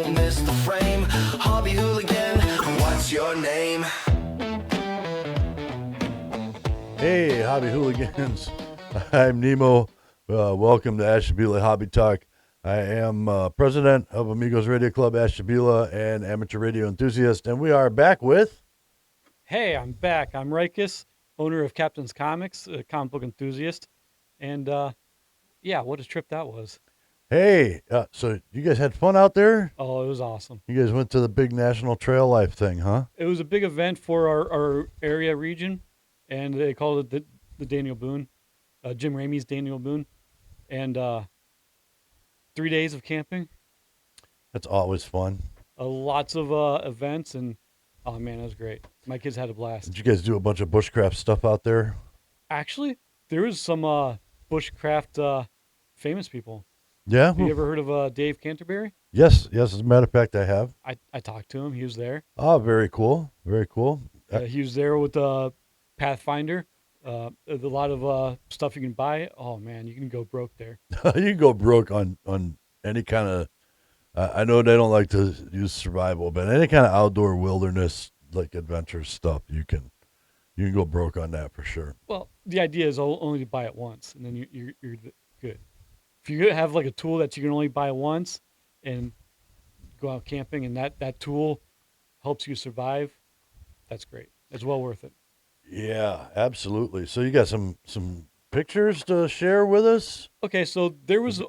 don't miss the frame. Hobby hooligan, what's your name? Hey, hobby hooligans. I'm Nemo. Welcome to Ashtabula Hobby Talk. I am president of Amigos Radio Club Ashtabula and amateur radio enthusiast, and we are back with... Hey, I'm back. I'm Rykus, owner of Captain's Comics, a comic book enthusiast. And yeah, what a trip that was. Hey, so you guys had fun out there? Oh, it was awesome. You guys went to the big National Trail Life thing, huh? It was a big event for our area region, and they called it the Daniel Boone, Jim Ramey's Daniel Boone. And 3 days of camping. That's always fun. Lots of events, and oh man, it was great. My kids had a blast. Did you guys do a bunch of bushcraft stuff out there? Actually, there was some bushcraft famous people. Yeah? Have you ever heard of Dave Canterbury? Yes. As a matter of fact, I have. I talked to him. He was there. Oh, very cool. Very cool. He was there with Pathfinder. A lot of stuff you can buy. Oh man, you can go broke there. You can go broke on any kind of... I know they don't like to use survival, but any kind of outdoor wilderness like adventure stuff, you can go broke on that for sure. Well, the idea is only to buy it once, and then you're good. If you have like a tool that you can only buy once and go out camping, and that tool helps you survive, that's great. It's well worth it. Yeah, absolutely. So you got some pictures to share with us? Okay, so there was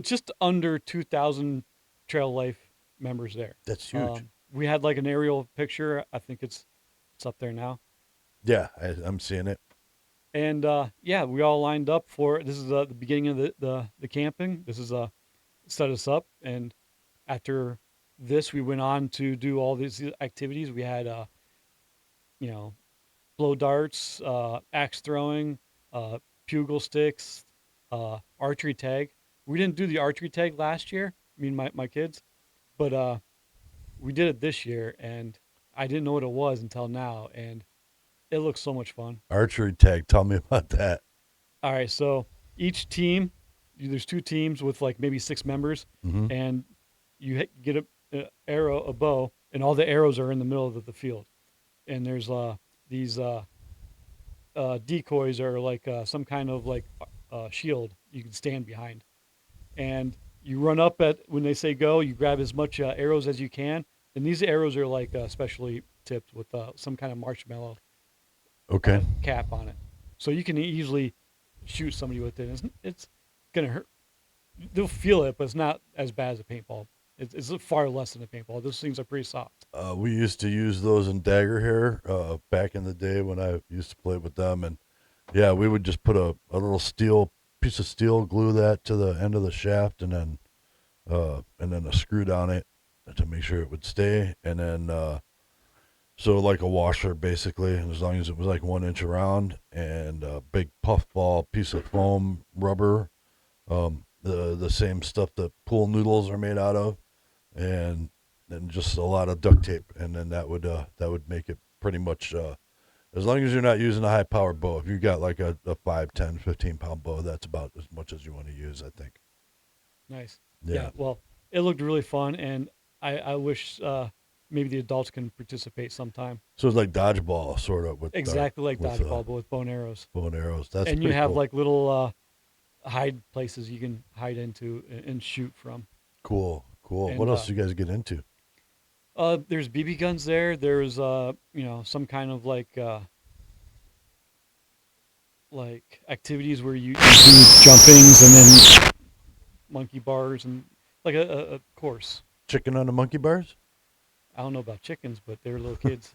just under 2,000 Trail Life members there. That's huge. We had like an aerial picture. I think it's up there now. Yeah, I'm seeing it. And yeah, we all lined up for this is the beginning of the camping. This is set us up, and after this, we went on to do all these activities. We had blow darts, axe throwing, pugil sticks, archery tag. We didn't do the archery tag last year, me and my kids, but we did it this year, and I didn't know what it was until now, and it looks so much fun. Archery tag, tell me about that. All right, so each team, there's 2 teams with like maybe 6 members, and you get an arrow, a bow, and all the arrows are in the middle of the field. And there's these decoys are like some kind of like shield you can stand behind. And you run up when they say go, you grab as much arrows as you can. And these arrows are like specially tipped with some kind of marshmallow cap on it. So you can easily shoot somebody with it. It's going to hurt. They'll feel it, but it's not as bad as a paintball. It's far less than a paintball. Those things are pretty soft. We used to use those in Dagger Hair back in the day when I used to play with them. And yeah, we would just put a little piece of steel, glue that to the end of the shaft, and then a screw down it to make sure it would stay. And then, so like a washer basically, and as long as it was like 1 inch around, and a big puffball piece of foam rubber, the same stuff that pool noodles are made out of, and then just a lot of duct tape, and then that would make it pretty much, as long as you're not using a high power bow. If you got like a 5, 10, 15 pound bow, that's about as much as you want to use, I think. Nice. Yeah. Well, it looked really fun, and I wish maybe the adults can participate sometime. So it's like dodgeball, sort of. Exactly like dodgeball, but with bow and arrows. Bow and arrows. That's and you have cool. like little hide places you can hide into and shoot from. Cool. And, what else do you guys get into? There's BB guns there. There's some kind of like activities where you do jumpings and then monkey bars and like a course. Chicken on the monkey bars? I don't know about chickens, but they're little kids.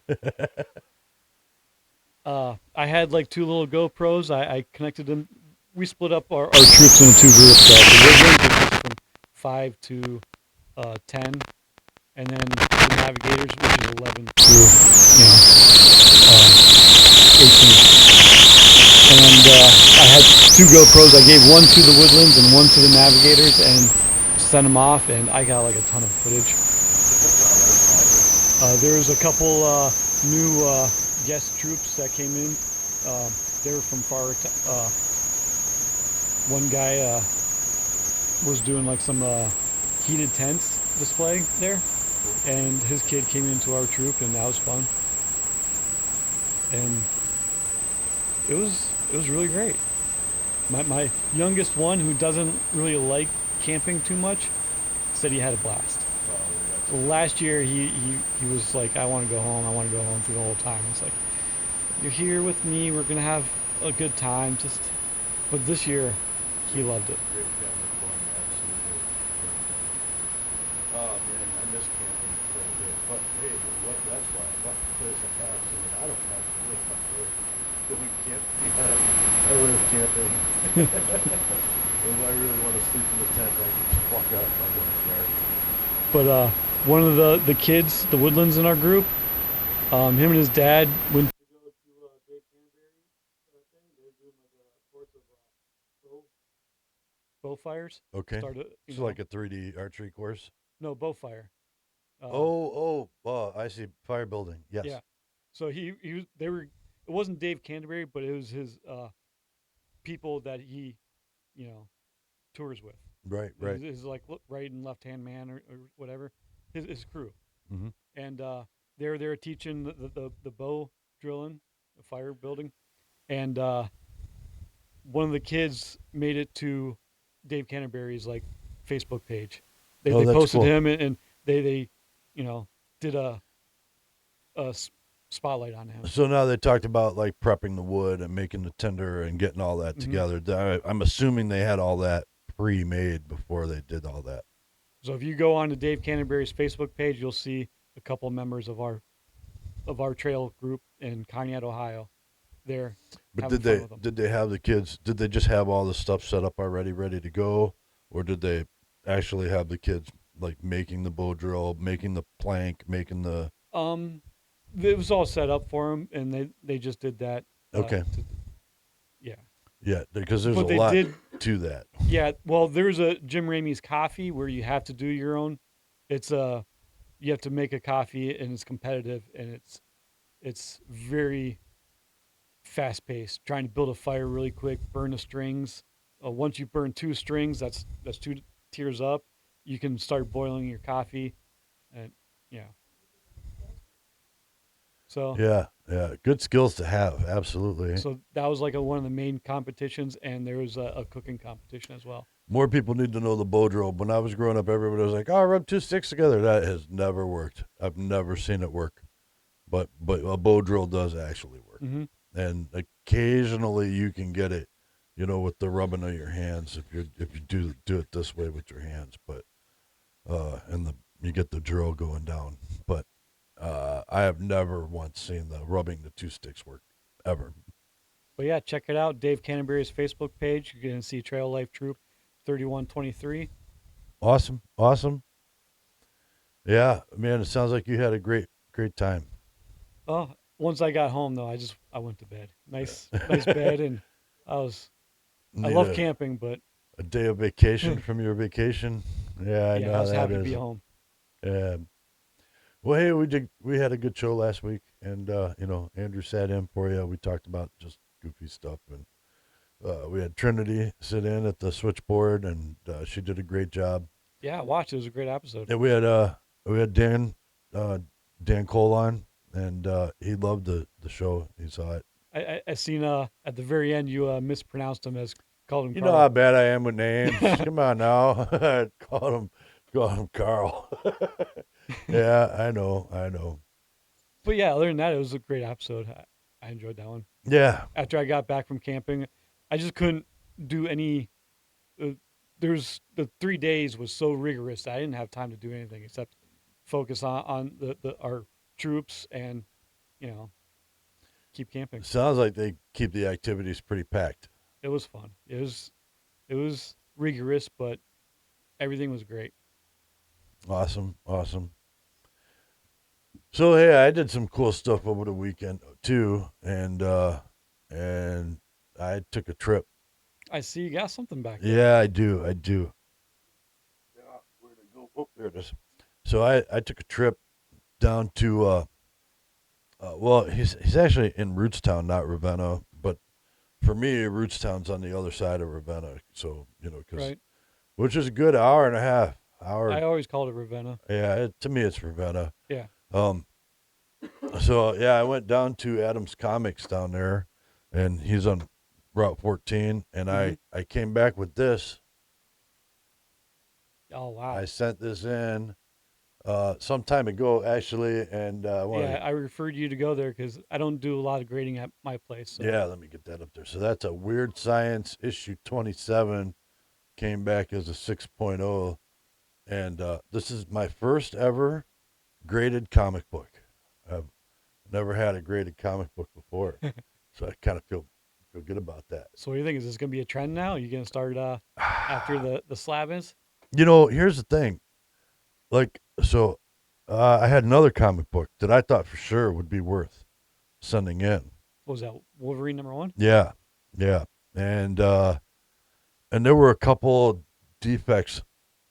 I had like 2 little GoPros. I connected them. We split up our troops into 2 groups. The Woodlands from 5 to 10, and then the Navigators, which is 11 to 18. And I had 2 GoPros. I gave one to the Woodlands and one to the Navigators, and sent them off, and I got like a ton of footage. There was a couple new guest troops that came in. They were from far. One guy was doing like some heated tents display there, and his kid came into our troop, and that was fun. And it was really great. My youngest one, who doesn't really like camping too much, said he had a blast. So last year he was like, I want to go home. I want to go home through the whole time. It's like, you're here with me. We're gonna have a good time. Just, but this year, he loved it. Great family fun, absolutely. Oh man, I miss camping for a bit. But hey, what? That's why I bought the place I have so that I don't have to worry about going camping. I live camping. If I really want to sleep in the tent, I can just walk out my backyard. But one of the kids, the Woodlands in our group, him and his dad went to go to Dave Canterbury thing. They're doing like a course of bow fires. Okay. Started, So like a 3D archery course. no bow fire. I see. Fire building. Yes. Yeah. So they were. It wasn't Dave Canterbury, but it was his people that he, tours with. Right. Right. His like right and left hand man or whatever, his crew. Mm-hmm. And they're teaching the bow drilling, the fire building, and one of the kids made it to Dave Canterbury's like Facebook page. They That's posted cool. him and they did a spotlight on him. So now they talked about like prepping the wood and making the tinder and getting all that together. I'm assuming they had all that pre-made before they did all that. So if you go on to Dave Canterbury's Facebook page, you'll see a couple members of our trail group in Conneaut, Ohio. There. But did they have the kids? Did they just have all the stuff set up already, ready to go, or did they actually have the kids like making the bow drill, making the plank, making the? It was all set up for them, and they just did that. Okay. Yeah. Yeah, because there's But a lot to that. Yeah. Well, there's a Jim Ramey's coffee where you have to do your own. It's you have to make a coffee, and it's competitive, and it's very fast paced. Trying to build a fire really quick, burn the strings. Once you burn 2 strings, that's 2 tiers up. You can start boiling your coffee, and yeah. So Yeah, good skills to have, absolutely. So that was like one of the main competitions, and there was a cooking competition as well. More people need to know the bow drill. When I was growing up, everybody was like, "Oh, rub 2 sticks together." That has never worked. I've never seen it work, but a bow drill does actually work. Mm-hmm. And occasionally you can get it, with the rubbing of your hands if you do it this way with your hands, but and you get the drill going down. But I have never once seen the rubbing the 2 sticks work ever. But yeah, check it out. Dave Canterbury's Facebook page. You can see Trail Life Troop 3123. Awesome. Yeah, man, it sounds like you had a great time. Oh, once I got home though, I went to bed. Nice bed, and I love camping, but a day of vacation from your vacation. Yeah, I know I how was that happy is. to be home. Yeah. Well, hey, we had a good show last week, and Andrew sat in for you. We talked about just goofy stuff, and we had Trinity sit in at the switchboard, and she did a great job. Yeah, watch. It was a great episode. And we had Dan Cole on, and he loved the show. He saw it. I seen at the very end you mispronounced him as called him. You Carl. know how bad I am with names. Come on now. called him Carl. Yeah, I know. But yeah, other than that, it was a great episode. I enjoyed that one. Yeah. After I got back from camping, I just couldn't do any. There's the 3 days was so rigorous that I didn't have time to do anything except focus on our troops and keep camping. Sounds like they keep the activities pretty packed. It was fun. It was rigorous, but everything was great. Awesome. So hey, I did some cool stuff over the weekend too, and I took a trip. I see you got something back there. Yeah, I do. Yeah, where'd it go? Oh, there it is. So I took a trip down to well, he's actually in Rootstown, not Ravenna, but for me, Rootstown's on the other side of Ravenna. So, Right. which is a good hour and a half I always called it Ravenna. Yeah, to me it's Ravenna. Yeah. Um, so yeah, I went down to Adams Comics down there, and he's on Route 14, and I came back with this. Oh wow. I sent this in some time ago actually, and I wanted Yeah, I referred you to go there because I don't do a lot of grading at my place. So. yeah, let me get that up there. So that's a Weird Science issue 27, came back as a 6.0, and this is my first ever graded comic book. I've never had a graded comic book before, so I kind of feel good about that. So what do you think? Is this going to be a trend now? Are you going to start after the slab is? You know, here's the thing. Like, so I had another comic book that I thought for sure would be worth sending in. What was that, Wolverine #1? Yeah, yeah, and there were a couple defects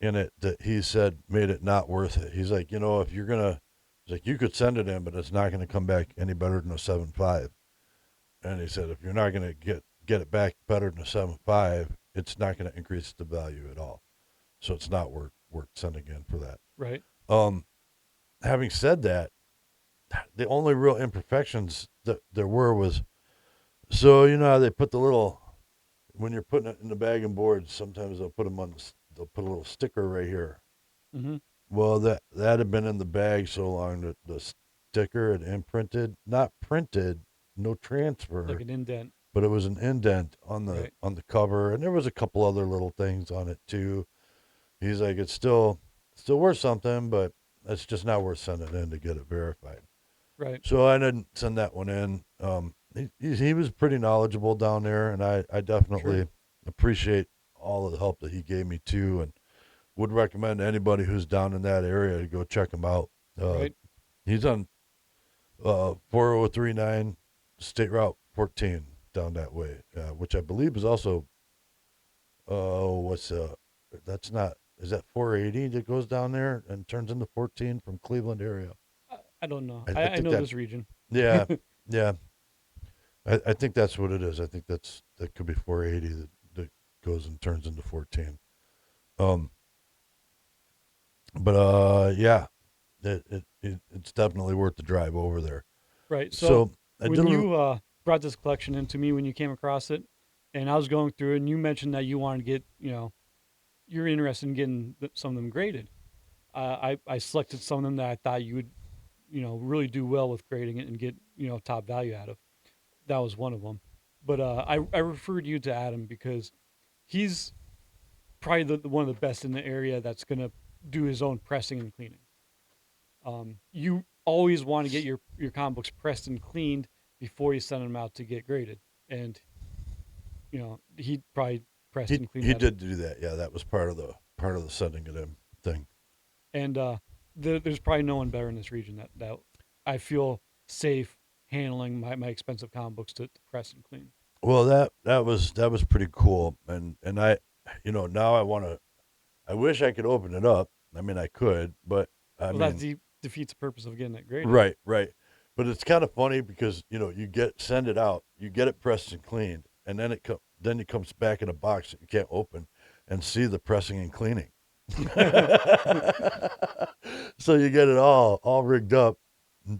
in it that he said made it not worth it. He's like, you know, if you're gonna, he's like, you could send it in, but it's not gonna come back any better than a 7.5. And he said, if you're not gonna get it back better than a 7.5, it's not gonna increase the value at all. So it's not worth sending in for that. Right. Having said that, the only real imperfections that there were was, so you know how they put the little, when you're putting it in the bag and boards, sometimes they'll put them on, they'll put a little sticker right here. Mm-hmm. Well, that had been in the bag so long that the sticker had imprinted, not printed, no transfer, Like an indent. but it was an indent on the cover, and there was a couple other little things on it too. He's like, it's still worth something, but it's just not worth sending in to get it verified. Right. So I didn't send that one in. He was pretty knowledgeable down there, and I definitely appreciate all of the help that he gave me too, and would recommend anybody who's down in that area to go check him out. Right. He's on 4039 State Route 14 down that way, which I believe is also that's not, is that 480 that goes down there and turns into 14 from Cleveland area? I don't know. I I think know that- this region. Yeah, yeah. I think that's what it is. I think that could be 480 that goes and turns into 14. Yeah, it's definitely worth the drive over there. Right. So I when did you brought this collection into me, when you came across it, and I was going through it, and you mentioned that you wanted to get, you're interested in getting some of them graded. I selected some of them that I thought you would, really do well with grading it and get, top value out of. That was one of them. But I referred you to Adam because he's probably one of the best in the area that's going to do his own pressing and cleaning. You always want to get your comic books pressed and cleaned before you send them out to get graded. And, he probably pressed and cleaned he that. did do that. Yeah, that was part of the sending it in thing. And there's probably no one better in this region that I feel safe handling my expensive comic books to press and clean. Well, that was pretty cool, and I, now I wish I could open it up. I mean, I could, but That defeats the purpose of getting it graded. right. But it's kind of funny because you send it out, you get it pressed and cleaned, and then it comes back in a box that you can't open and see the pressing and cleaning. So you get it all rigged up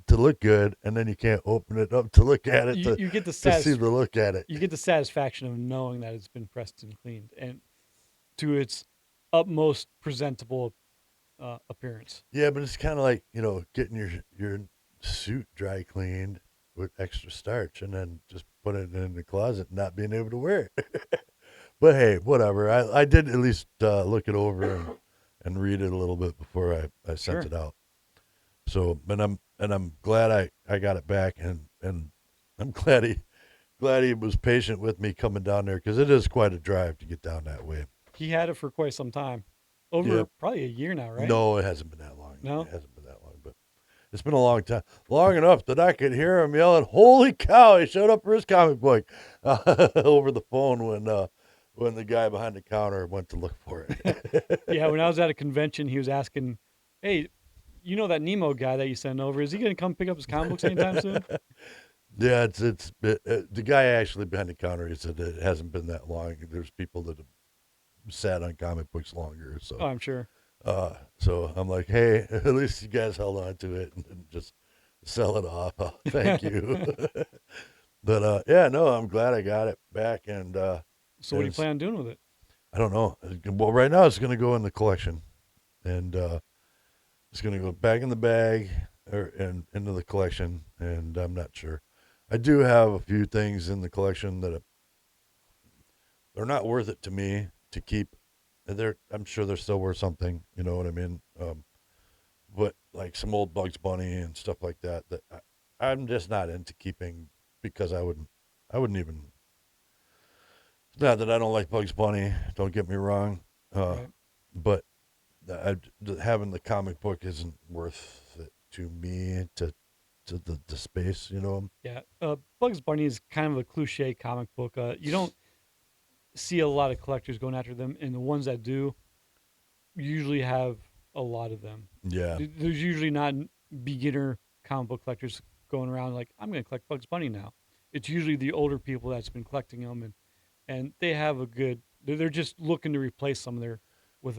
to look good, and then you can't open it up to look at it. You get to see the look at it. You get the satisfaction of knowing that it's been pressed and cleaned and to its utmost presentable appearance. Yeah, but it's kind of like getting your suit dry cleaned with extra starch, and then just putting it in the closet and not being able to wear it. But hey, whatever. I did at least look it over and read it a little bit before I sent it out. So, and I'm glad I got it back, and I'm glad he was patient with me coming down there, because it is quite a drive to get down that way. He had it for quite some time, over probably a year now, right? No, it hasn't been that long. No, it hasn't been that long, but it's been a long time, long enough that I could hear him yelling, "Holy cow!" He showed up for his comic book over the phone when the guy behind the counter went to look for it. Yeah, when I was at a convention, he was asking, "Hey, you know that Nemo guy that you sent over? Is he going to come pick up his comic books anytime soon?" Yeah, the guy actually behind the counter, he said it hasn't been that long. There's people that have sat on comic books longer. So Oh, I'm sure. So I'm like, hey, at least you guys held on to it and didn't just sell it off. Thank you. But yeah, no, I'm glad I got it back, and So what do you plan on doing with it? I don't know. Well, right now it's going to go in the collection, and it's going to go back in the bag or and into the collection, and I'm not sure. I do have a few things in the collection that they're not worth it to me to keep. I'm sure they're still worth something. You know what I mean? But like some old Bugs Bunny and stuff like that I'm just not into keeping because I wouldn't even. It's not that I don't like Bugs Bunny. Don't get me wrong, Right. but having the comic book isn't worth it to me to the space. You know? Yeah. Bugs Bunny is kind of a cliche comic book. You don't see a lot of collectors going after them, and the ones that do usually have a lot of them. Yeah, There's usually not beginner comic book collectors going around like, I'm going to collect Bugs Bunny now. It's usually the older people that's been collecting them, and they have a good. They're just looking to replace some of their with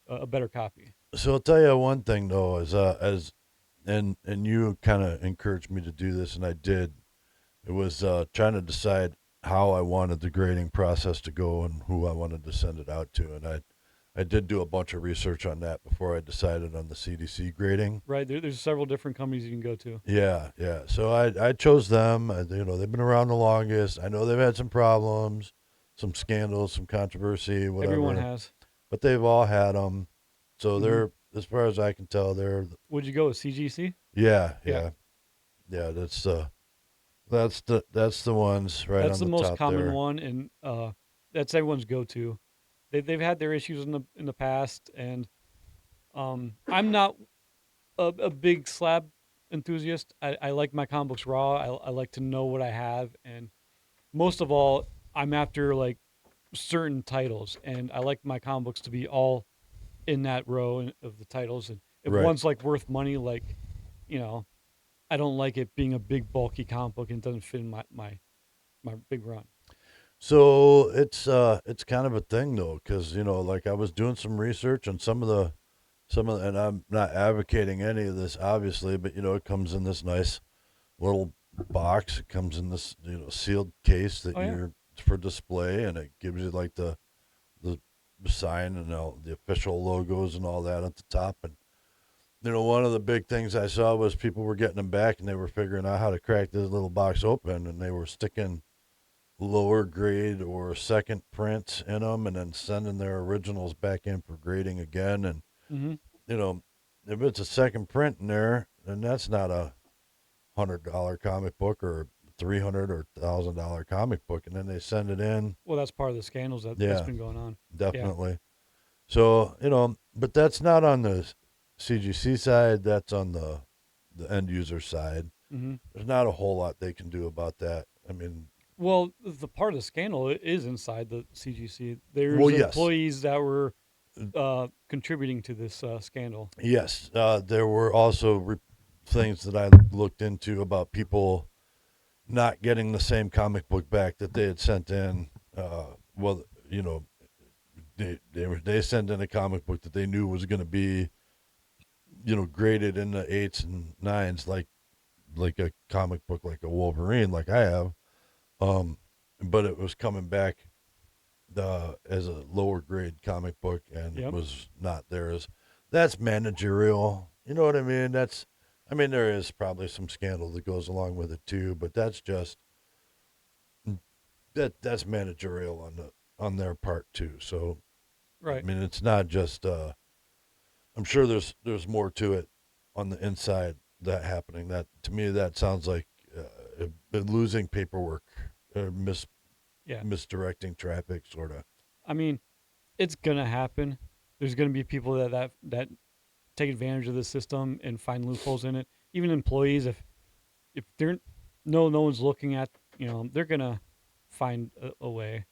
a better copy. so I'll tell you one thing though, as and you kind of encouraged me to do this, and I did. It was trying to decide how I wanted the grading process to go and who I wanted to send it out to, and I did do a bunch of research on that before I decided on the CDC grading. Right. There's several different companies you can go to. Yeah, yeah. So I chose them. You know, they've been around the longest. I know they've had some problems, some scandals, some controversy, Everyone whatever, has. but they've all had them. So Hmm. they're, as far as I can tell, Would you go with CGC? yeah, Yeah. yeah, yeah. That's the ones right That's on the the most top common there. one, and that's everyone's go-to. They've had their issues in the past, and I'm not a big slab enthusiast. I like my comic books raw. I like to know what I have, and most of all, I'm after like certain titles, and I like my comic books to be all in that row of the titles. And if Right. one's like worth money, like you know, I don't like it being a big bulky comic book and it doesn't fit in my big run. So it's kind of a thing though, because you know, like I was doing some research on and I'm not advocating any of this obviously, but you know, it comes in this nice little box. It comes in this sealed case that Oh yeah. you're for display, and it gives you like the sign and all the official logos and all that at the top. And you know, one of the big things I saw was people were getting them back, and they were figuring out how to crack this little box open, and they were sticking lower grade or second prints in them, and then sending their originals back in for grading again. And Hmm. you know, if it's a second print in there, then that's not a $100 comic book or 300 or $1,000 comic book, and then they send it in. Well, that's part of the scandals that's Yeah, been going on. Yeah. definitely. So you know, but that's not on the CGC side. That's on the end user side. Hmm. There's not a whole lot they can do about that. I mean, Well, the part of the scandal is inside the CGC. well, There's yes, employees that were contributing to this scandal. yes. There were also things that I looked into about people not getting the same comic book back that they had sent in. Well, you know, they sent in a comic book that they knew was going to be, you know, graded in the eights and nines, like a comic book, like a Wolverine, like I have. Um, but it was coming back as a lower grade comic book and Yep. was not theirs. That's managerial. You know what I mean? I mean, there is probably some scandal that goes along with it too, but that's just that's managerial on their part too. So I Right. mean, it's not just. I'm sure there's more to it on the inside that happening. That to me that sounds like losing paperwork, Yeah. misdirecting traffic, sort of. I mean, it's gonna happen. There's gonna be people that take advantage of the system and find loopholes in it. Even employees, if they're no one's looking at, they're gonna find a way.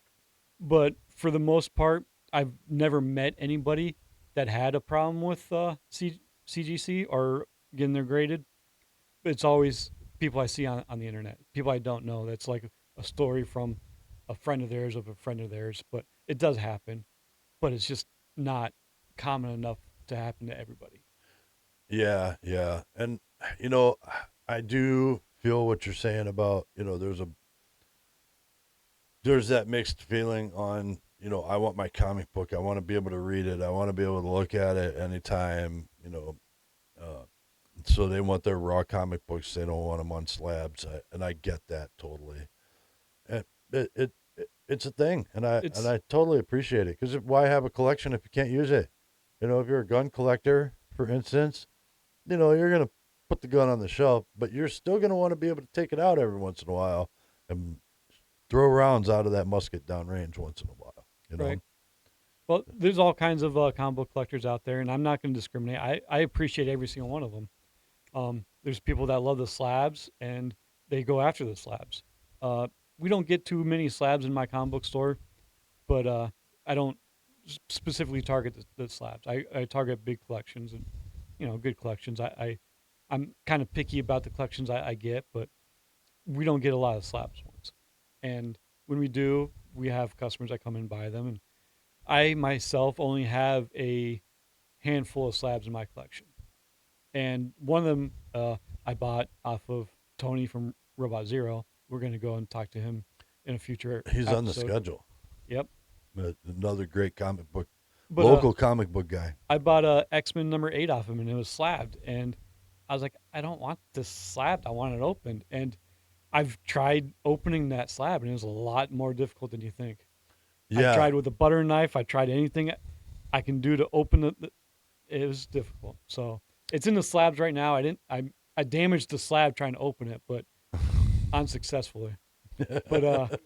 But for the most part, I've never met anybody that had a problem with CGC or getting their graded. It's always people I see on the internet, people I don't know. That's like a story from a friend of theirs of a friend of theirs. But it does happen. But it's just not common enough to happen to everybody. Yeah, yeah. And you know, I do feel what you're saying about, there's that mixed feeling on, I want my comic book. I want to be able to read it. I want to be able to look at it anytime, uh so they want their raw comic books. They don't want them on slabs. And I get that totally. And it's a thing, and It's I totally appreciate it, cuz why have a collection if you can't use it? If you're a gun collector, for instance, you're going to put the gun on the shelf, but you're still going to want to be able to take it out every once in a while and throw rounds out of that musket downrange once in a while, right. Well, there's all kinds of comic book collectors out there, and I'm not going to discriminate. I appreciate every single one of them. There's people that love the slabs, and they go after the slabs. We don't get too many slabs in my comic book store, but I don't specifically target the slabs. I target big collections and good collections. I'm kind of picky about the collections I get, but we don't get a lot of slabs ones. And when we do, we have customers that come and buy them. And I myself only have a handful of slabs in my collection. And one of them I bought off of Tony from Robot Zero. We're going to go and talk to him in a future He's episode. on the schedule. Yep. Another great comic book, But local comic book guy. I bought a X-Men #8 off him, and it was slabbed. And I was like, I don't want this slabbed. I want it opened. And I've tried opening that slab, and it was a lot more difficult than you think. Yeah. I tried with a butter knife. I tried anything I can do to open it. It was difficult. So it's in the slabs right now. I damaged the slab trying to open it, but unsuccessfully. But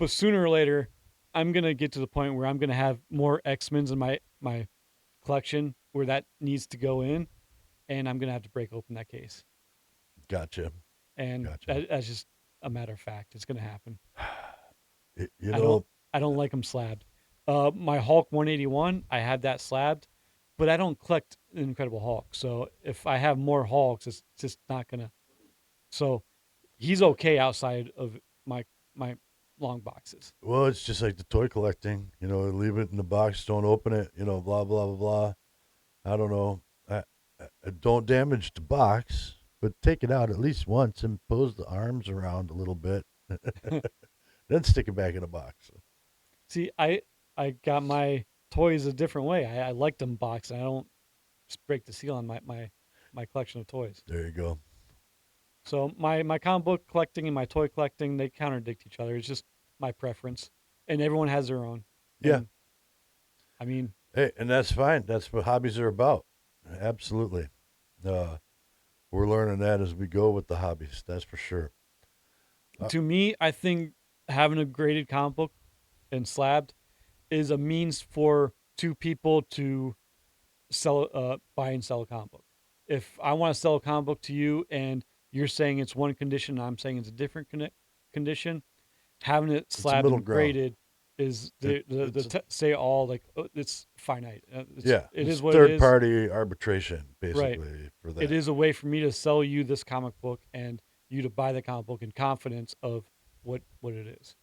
sooner or later, I'm gonna get to the point where I'm gonna have more X-Men's in my collection where that needs to go in, and I'm gonna have to break open that case. Gotcha. And Gotcha. that's just a matter of fact. It's gonna happen. You I know, don't like them slabbed. My Hulk 181, I have that slabbed, but I don't collect Incredible Hulk. So if I have more Hulks, it's just not gonna. So he's okay outside of my long boxes. well, it's just like the toy collecting. Leave it in the box, don't open it. Blah blah blah blah. I don't know. Don't damage the box, but take it out at least once and pose the arms around a little bit, then stick it back in the box. See, I got my toys a different way. I like them boxed. And I don't just break the seal on my collection of toys. There you go. So my comic book collecting and my toy collecting, they contradict each other. It's just my preference, and everyone has their own. Yeah. And, I mean, Hey, and that's fine. That's what hobbies are about. Absolutely. We're learning that as we go with the hobbies. That's for sure. to me, I think having a graded comic book and slabbed is a means for two people to buy and sell a comic book. If I want to sell a comic book to you and you're saying it's one condition, and I'm saying it's a different condition, having it It's a slabbed middle and ground. graded is It's say all like it's finite. Yeah, It it's is what it third is. party arbitration, Right. basically, for that. It is a way for me to sell you this comic book and you to buy the comic book in confidence of what it is.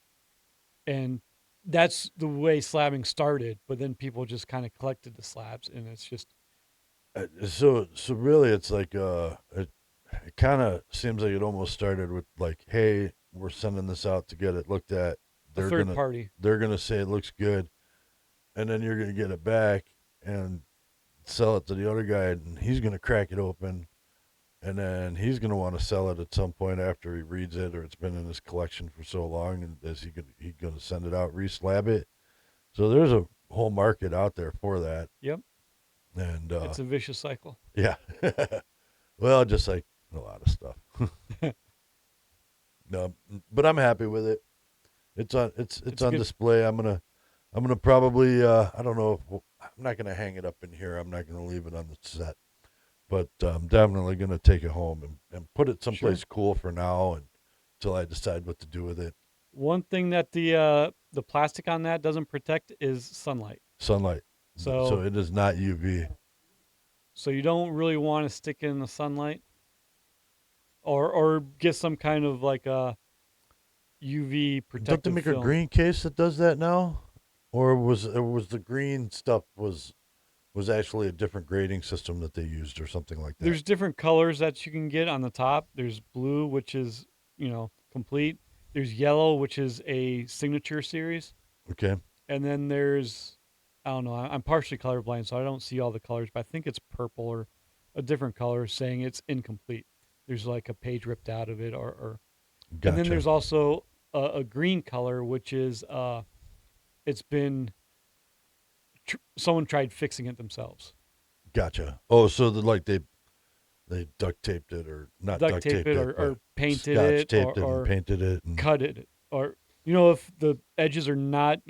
And that's the way slabbing started, but then people just kind of collected the slabs, and it's just So really, it's like it kind of seems like it almost started with like, hey, we're sending this out to get it looked at. a third party. They're gonna say it looks good, and then you're gonna get it back and sell it to the other guy, and he's gonna crack it open, and then he's gonna want to sell it at some point after he reads it, or it's been in his collection for so long, and he's gonna send it out, re-slab it. So there's a whole market out there for that, Yep. and It's a vicious cycle. yeah, well, just like a lot of stuff. No, but I'm happy with it. It's on good. display. I'm gonna probably I don't know if I'm not gonna hang it up in here. I'm not gonna leave it on the set, but I'm definitely gonna take it home and put it someplace cool for now and until I decide what to do with it. One thing that the plastic on that doesn't protect is sunlight. Sunlight. So it is not UV. So you don't really want to stick it in the sunlight, or get some kind of like a UV Don't they protective make film. a green case that does that now, or was the green stuff was was actually a different grading system that they used or something like that. There's different colors that you can get on the top. There's blue, which is, complete. There's yellow, which is a signature series. Okay. And then there's, I don't know, I'm partially colorblind, so I don't see all the colors, but I think it's purple or a different color saying it's incomplete. There's like a page ripped out of it, or and then Gotcha. there's also a green color, which is it's been someone tried fixing it themselves. Gotcha. Oh, so they duct taped it or not Duct duct tape taped it, it, but or painted scotch it, taped it and or painted it and cut it, or if the edges are not,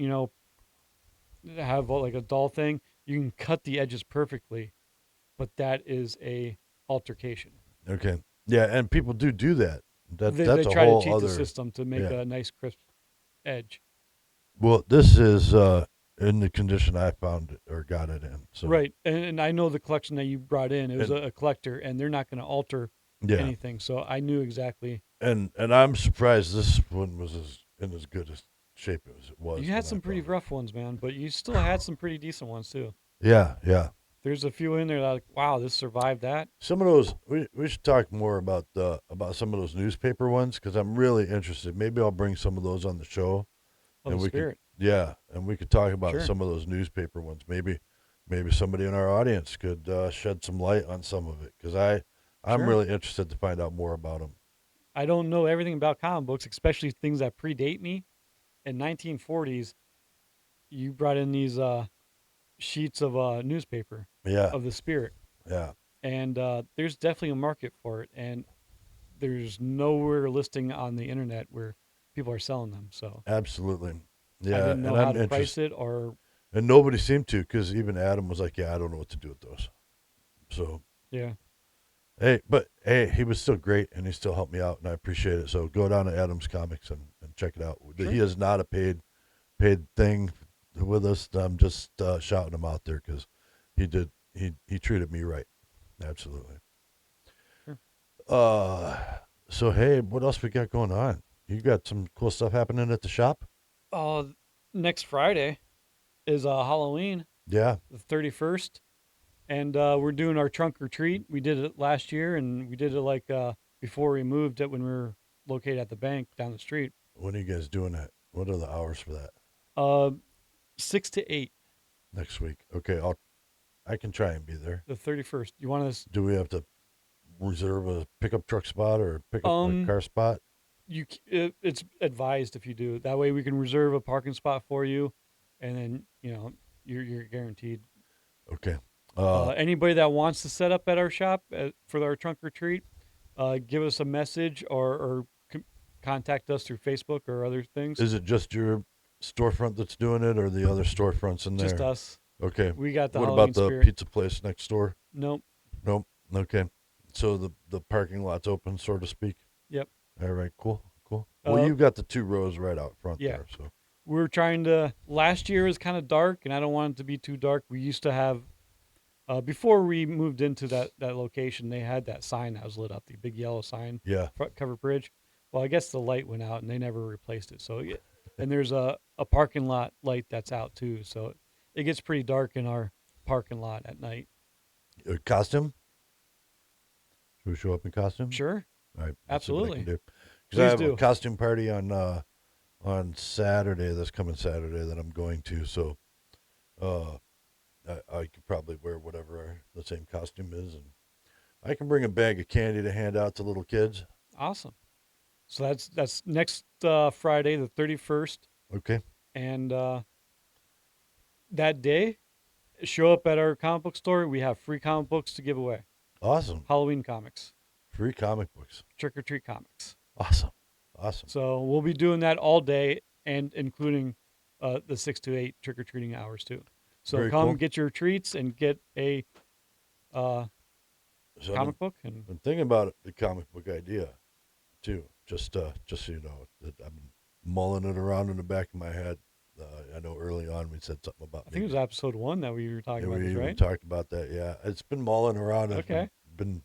have like a dull thing, you can cut the edges perfectly, but that is a altercation. okay. Yeah, and people do that. They That's a try to whole cheat the other system to make yeah. a nice crisp edge. Well, this is in the condition I found it or got it in. So Right, and I know the collection that you brought in. It was and a collector, and they're not going to alter yeah. anything. So I knew exactly. And I'm surprised this one was as good a shape as it was. You had when some I pretty found it. rough ones, man, but you still had some pretty decent ones too. Yeah, yeah. There's a few in there that, like, wow, this survived that. Some of those we should talk more about some of those newspaper ones because I'm really interested. Maybe I'll bring some of those on the show, Of and the we spirit. could and we could talk about Sure. some of those newspaper ones. Maybe somebody in our audience could shed some light on some of it because I'm Sure. really interested to find out more about them. I don't know everything about comic books, especially things that predate me. In 1940s, you brought in these sheets of newspaper Yeah, of the spirit, yeah, and there's definitely a market for it, and there's nowhere listing on the internet where people are selling them. So absolutely. I Yeah, didn't know and how I'm to price interested. it, or And nobody seemed to because even Adam was like, "Yeah, I don't know what to do with those." So yeah, hey, he was still great, and he still helped me out, and I appreciate it. So go down to Adam's Comics and check it out. sure. He is not a paid thing with us. I'm just shouting him out there because he treated me right, absolutely. Sure. Uh, so hey, what else we got going on? You got some cool stuff happening at the shop? Next Friday is Halloween, Yeah. the 31st, and we're doing our trunk or treat. We did it last year, and we did it like before we moved it when we were located at the bank down the street. When are you guys doing that? What are the hours for that? Uh, 6 to 8, Next week. Okay, I can try and be there. the 31st. You want us? Do we have to reserve a pickup truck spot or a pickup Um, car spot? it's advised if you do. That way, we can reserve a parking spot for you, and then you're guaranteed. Okay. Anybody that wants to set up at our shop for our trunk or treat, give us a message or contact us through Facebook or other things. Is it just your storefront that's doing it, or the other storefronts in there? Just us. Okay. We got the What Halloween about the spirit. pizza place next door? Nope. Nope. Okay. So the parking lot's open, so to speak. Yep. All right. Cool. Well, you've got the 2 rows right out front yeah. there. So We're trying to. Last year was kind of dark, and I don't want it to be too dark. We used to have. Before we moved into that location, they had that sign that was lit up, the big yellow sign, yeah. front covered bridge. Well, I guess the light went out and they never replaced it. So, and there's a parking lot light that's out too. So it gets pretty dark in our parking lot at night. Costume? Should we show up in costume? Sure. All right. Absolutely. Because I Please have do. a costume party on Saturday. This coming Saturday that I'm going to. So, I could probably wear whatever the same costume is, and I can bring a bag of candy to hand out to little kids. Awesome. So that's next Friday, the 31st. Okay. And that day, show up at our comic book store. We have free comic books to give away. Awesome. Halloween comics, Free comic books. trick or treat comics. Awesome. So we'll be doing that all day, and including the 6 to 8 trick or treating hours too. So Very come cool. get your treats and get a So comic book. And I'm thinking about the comic book idea, too. Just so you know, that I've been mulling it around in the back of my head. I know early on we said something about. I think it was episode 1 that we were talking about we this, even right? talked about that. Yeah, it's been mulling around. It's Okay. Been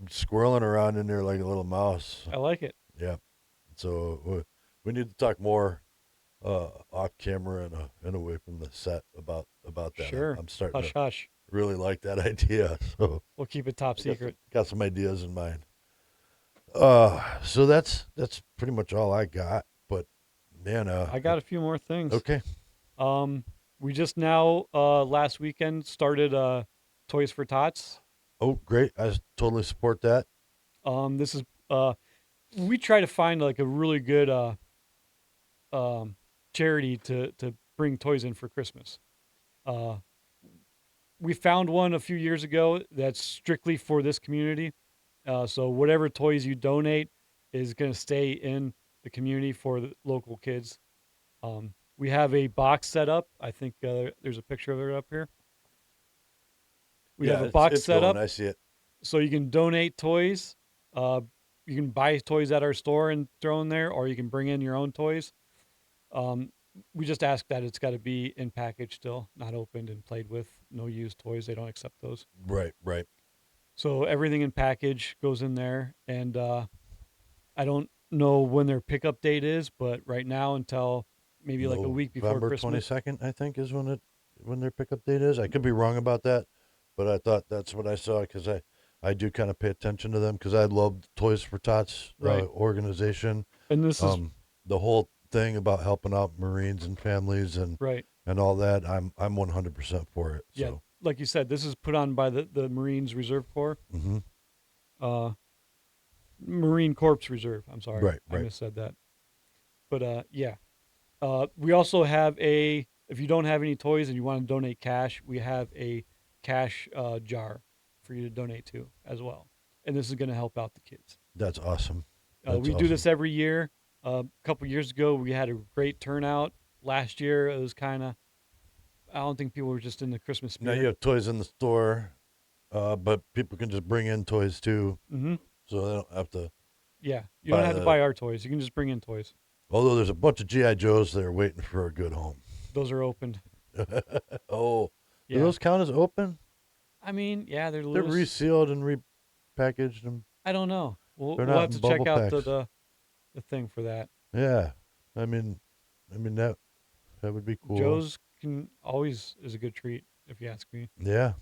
squirreling around in there like a little mouse. I like it. Yeah. So we need to talk more off camera and away from the set about that. Sure. I'm starting Hush, to hush. really like that idea. So We'll keep it top I secret. got some ideas in mind. So that's pretty much all I got. But man, I got a few more things. okay. Um, we just now last weekend started Toys for Tots. Oh, great! Totally support that. This is we try to find like a really good um charity to bring toys in for Christmas. Uh, we found one a few years ago that's strictly for this community. So whatever toys you donate is going to stay in the community for the local kids. We have a box set up. I think there's a picture of it up here. We have Yeah, a box it's set going. up I see it. so you can donate toys. Uh, you can buy toys at our store and throw in there, or you can bring in your own toys. Um, we just ask that it's got to be in package still, not opened and played with. No used toys. They don't accept those. Right, right. So everything in package goes in there, and I don't know when their pickup date is, but right now until maybe like a week before November Christmas. 22nd, I think, is when their pickup date is. I could be wrong about that, but I thought that's what I saw because I do kind of pay attention to them because I love Toys for Tots Right. organization. And this is The whole thing about helping out Marines and families right. and all that. I'm 100% for it. Yeah, So. like you said, this is put on by the Marines Reserve Corps, Mm-hmm. uh, Marine Corps Reserve. I'm sorry, Right, I right. missaid that. But yeah, we also have a. If you don't have any toys and you want to donate cash, we have a cash jar for you to donate to as well. And this is going to help out the kids. That's awesome. That's We do awesome. this every year. A couple years ago, we had a great turnout. Last year, it was kind of. I don't think people were just in the Christmas Now spirit. you have toys in the store, but people can just bring in toys too, Mm-hmm. so they don't have to Yeah, you don't buy have to the. buy our toys. You can just bring in toys. Although there's a bunch of GI Joes that are waiting for a good home. Those are opened. Oh, do Yeah, those count as open? I mean, yeah, they're They're loose. resealed and repackaged, and I don't know. We'll they're we'll not have in to check bubble out packs. the thing for that. Yeah, I mean, that would be cool. Joe's can always is a good treat if you ask me. Yeah,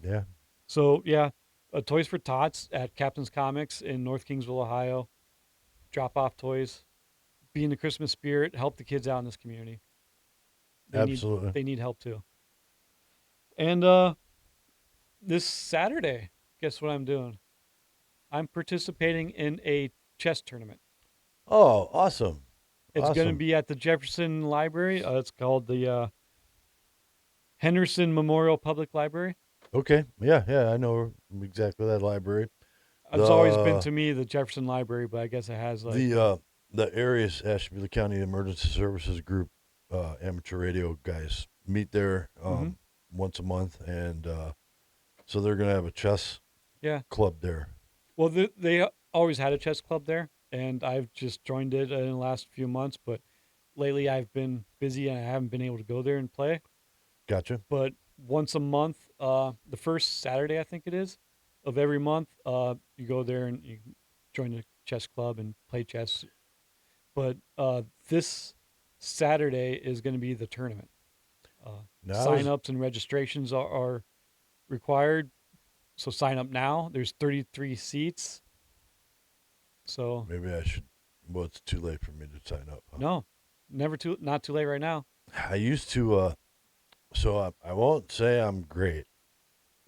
yeah. So yeah, Toys for Tots at Captain's Comics in North Kingsville, Ohio. Drop off toys, be in the Christmas spirit, help the kids out in this community. They need Absolutely. they need help too. And this Saturday, guess what I'm doing? I'm participating in a chess tournament. Oh, awesome, It's going to awesome. be at the Jefferson Library. It's called the Henderson Memorial Public Library. Okay, yeah, yeah. I know exactly that library. It's always been The to me the Jefferson Library, but I guess it has like the area's Ashtabula County Emergency Services Group amateur radio guys meet there mhm. once a month, and so they're gonna have a chess Yeah. club there. Well, they always had a chess club there, and I've just joined it in the last few months. But lately, I've been busy and I haven't been able to go there and play. Gotcha. But once a month, the first Saturday I think it is of every month, you go there and you join the chess club and play chess. But this Saturday is going to be the tournament. Now, Sign ups and registrations are required. So sign up now. There's 33 seats. So maybe I should. Well, it's too late for me to sign up. Huh? no, not too late right now. I used to. So I won't say I'm great,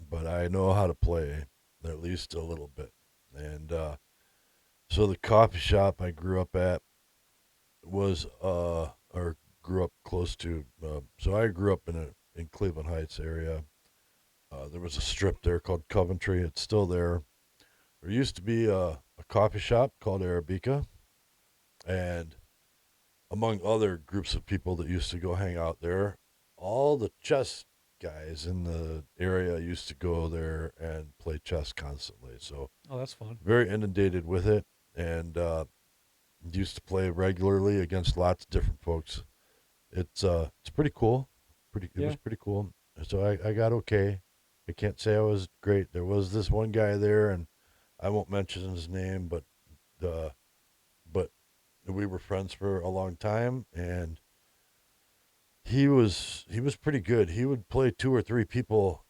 but I know how to play at least a little bit. And so the coffee shop I grew up at was or grew up close to. So I grew up in Cleveland Heights area. There was a strip there called Coventry. It's still there. There used to be a coffee shop called Arabica, and among other groups of people that used to go hang out there, all the chess guys in the area used to go there and play chess constantly. So Oh, that's fun. very inundated with it, and used to play regularly against lots of different folks. It's pretty cool. It Yeah. was pretty cool. So I got okay. I can't say I was great. There was this one guy there, and I won't mention his name, but we were friends for a long time, and he was pretty good. He would play 2 or 3 people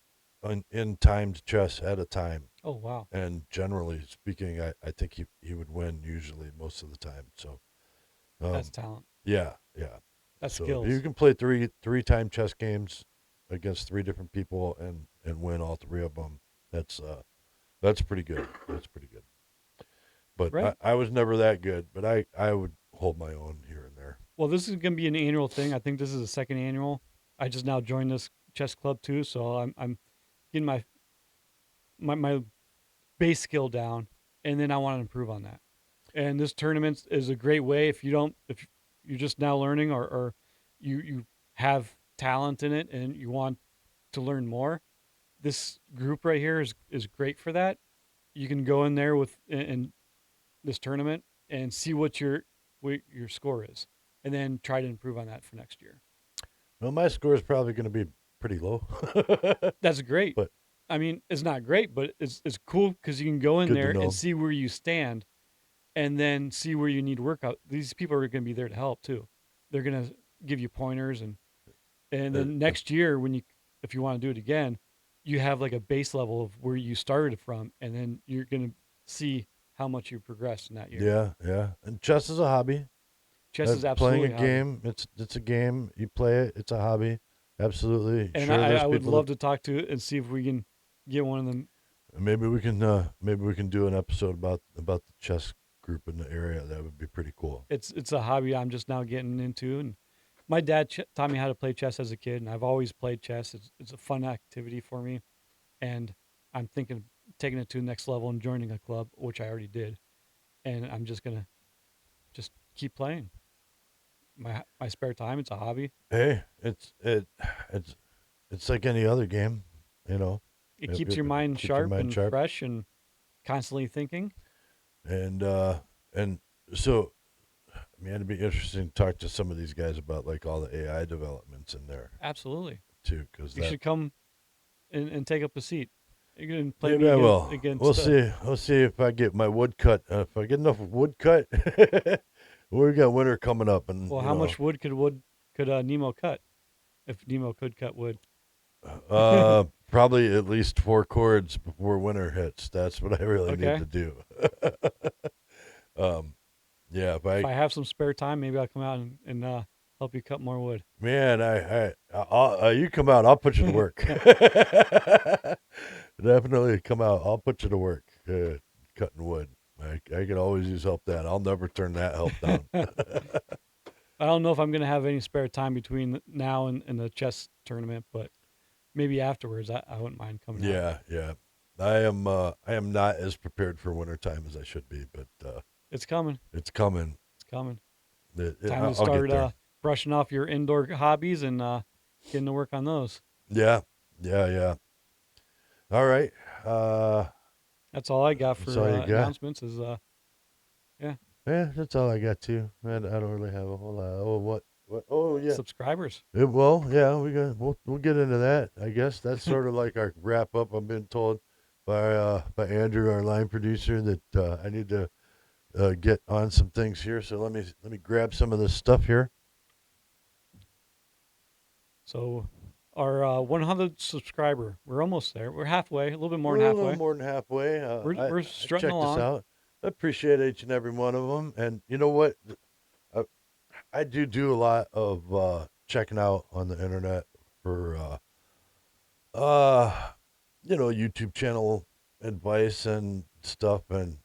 in timed chess at a time. Oh wow, And generally speaking, I think he would win usually most of the time. So that's um, talent. yeah, yeah. That's So if you skills. can play three-time chess games against 3 different people and win all 3 of them, that's pretty good. That's pretty good. But Right. I was never that good, but I would hold my own here and there. Well, this is going to be an annual thing. I think this is the second annual. I just now joined this chess club too, so I'm getting my base skill down, and then I want to improve on that. And this tournament is a great way if you're just now learning or you have talent in it and you want to learn more. This group right here is great for that. You can go in there with in this tournament and see what your score is, and then try to improve on that for next year. Well, my score is probably going to be pretty low, That's great. but I mean, it's not great, but it's cool because you can go in good to there and know. see where you stand, and then see where you need to work out. These people are going to be there to help too. They're going to give you pointers, and Uh, then uh, next year when you if you want to do it again, you have like a base level of where you started from, and then you're going to see how much you progressed in that year. yeah, yeah. And chess is a hobby. Chess is Playing a absolutely a hobby. game, it's a game. You play it. It's a hobby. Absolutely. And Sure, there's I would people that love to talk to and see if we can get one of them. maybe we can do an episode about the chess group in the area. That would be pretty cool. It's a hobby I'm just now getting into, and my dad taught me how to play chess as a kid, and I've always played chess. It's a fun activity for me, and I'm thinking of taking it to the next level and joining a club, which I already did, and I'm just gonna just keep playing. My spare time, it's a hobby. Hey, it's it's like any other game, you know. It keeps your mind Keeps your sharp mind and sharp. fresh and constantly thinking. And and so I mean, it'd be interesting to talk to some of these guys about like all the AI developments in there Absolutely, too, because you that should come and take up a seat. You can play maybe me I will. We'll against. see. We'll see if I get my wood cut. If I get enough wood cut, we got winter coming up, and Well, how much wood could Nemo cut if Nemo could cut wood? probably at least 4 chords before winter hits. That's what I really need Okay. to do. um, yeah, if If I I have some spare time, maybe I'll come out and help you cut more wood. man, you come out, I'll put you to work. Definitely come out. I'll put you to work cutting wood. I could always use help. That I'll never turn that help down. I don't know if I'm going to have any spare time between now and the chess tournament, but maybe afterwards, I wouldn't mind coming out. Yeah, yeah. I am not as prepared for wintertime as I should be, but It's coming. it's coming. It's coming. I'll Time to get start there. brushing off your indoor hobbies and getting to work on those. Yeah, yeah, yeah. All right. That's all I got That's for all you got. announcements. Is yeah, Yeah, that's all I got too. I don't really have a whole lot. Oh, what? Oh, yeah. subscribers. Well, yeah, we'll get into that. I guess that's sort of like our wrap up. I've been told by Andrew, our line producer, that I need to get on some things here. So let me grab some of this stuff here. So our 100 subscriber, we're almost there. We're halfway, a little bit more We're than a little halfway. more than halfway. We're I strutting checked this along. out. I appreciate each and every one of them. And you know what? I, I do a lot of checking out on the internet for uh YouTube channel advice and stuff. And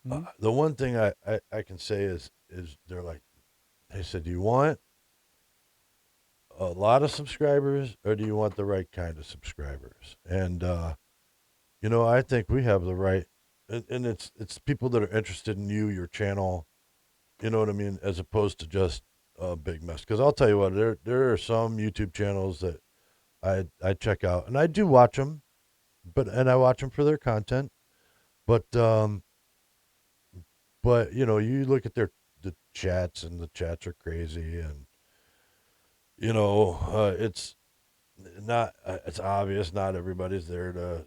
Hmm. the one thing I can say is they said, do you want a lot of subscribers or do you want the right kind of subscribers? And I think we have the right, and it's people that are interested in you, your channel. You know what I mean, as opposed to just a big mess. Because I'll tell you what, there are some YouTube channels that I check out, and I do watch them, and I watch them for their content. But you look at the chats, and the chats are crazy, and it's not it's obvious not everybody's there to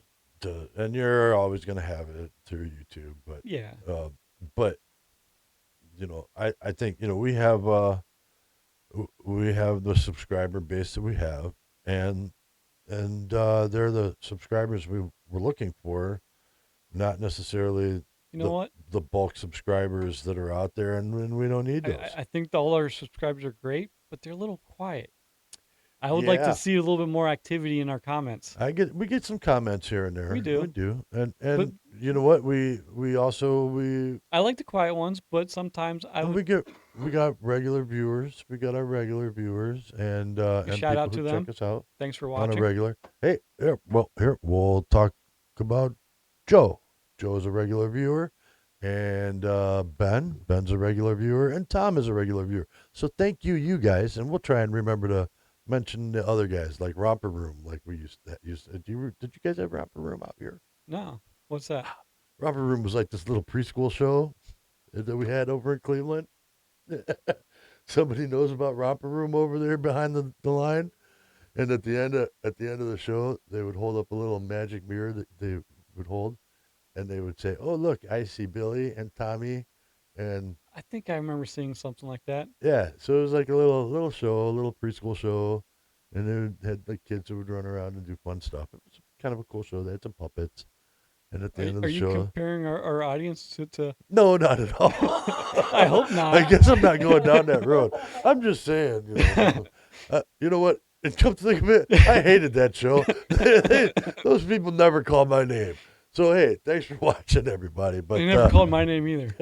and you're always going to have it through YouTube, Yeah. but I think we have we have the subscriber base that we have, and they're the subscribers we were looking for, not necessarily You know the what? the bulk subscribers that are out there, and we don't need those. I think all our subscribers are great, but they're a little quiet. I would like to Yeah, see a little bit more activity in our comments. we get some comments here and there. We do. We do, and But you know what? We also I like the quiet ones, but sometimes I and would we got regular viewers. We got our regular viewers and shout people out who to check them. us out Thanks for on a watching. regular. Hey, here we'll talk about Joe. Joe's a regular viewer, and Ben's a regular viewer, and Tom is a regular viewer. So thank you, you guys, and we'll try and remember to mention the other guys like Romper Room, like we used. Did you guys have Romper Room out here? No, what's that? Romper Room was like this little preschool show that we had over in Cleveland. Somebody knows about Romper Room over there behind the line. And at the end of the show, they would hold up a little magic mirror that they would hold, and they would say, "Oh, look, I see Billy and Tommy," and I think I remember seeing something like that. yeah, so it was like a little show, a little preschool show, and they had the kids who would run around and do fun stuff. It was kind of a cool show. They had some puppets, and at the end of Are the you show, comparing our audience to no, not at all. I hope not. I guess I'm not going down that road. I'm just saying, you know what? And come to think of it, I hated that show. Those people never called my name. So hey, thanks for watching, everybody. But They never called my name either.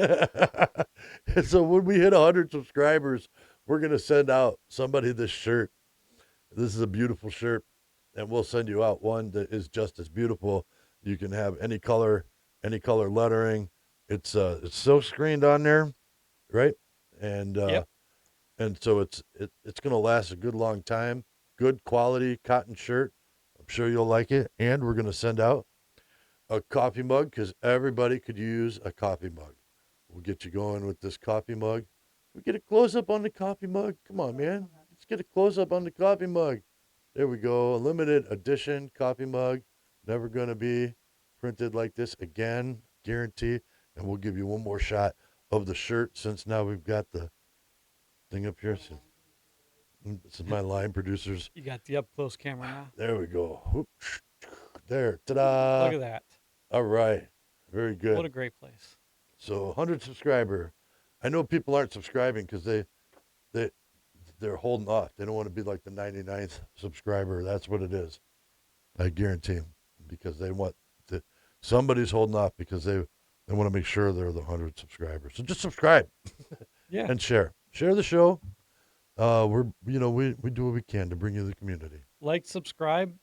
and so when we hit 100 subscribers, we're gonna send out somebody this shirt. This is a beautiful shirt, and we'll send you out one that is just as beautiful. You can have any color lettering. It's silk screened on there, right? And Yep. and so it's gonna last a good long time. Good quality cotton shirt. I'm sure you'll like it. And we're gonna send out a coffee mug because everybody could use a coffee mug. We'll get you going with this coffee mug. We get a close up on the coffee mug. Come on, man. Let's get a close up on the coffee mug. There we go. A limited edition coffee mug. Never gonna be printed like this again. Guarantee. And we'll give you one more shot of the shirt since now we've got the thing up here. So, this is my line producers. You got the up close camera now. There we go. Whoop, there. Ta-da. Look at that. All right. Very good. What a great place. So 100 subscriber. I know people aren't subscribing because they're holding off. They don't want to be like the 99th subscriber. That's what it is. I guarantee them because they want to. Somebody's holding off because they want to make sure they're the 100 subscribers. So just subscribe Yeah. and share. Share the show. We do what we can to bring you the community. Like, subscribe,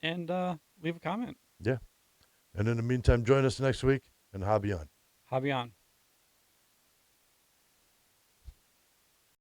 and leave a comment. Yeah. And in the meantime, join us next week and hobby on. Hobby on.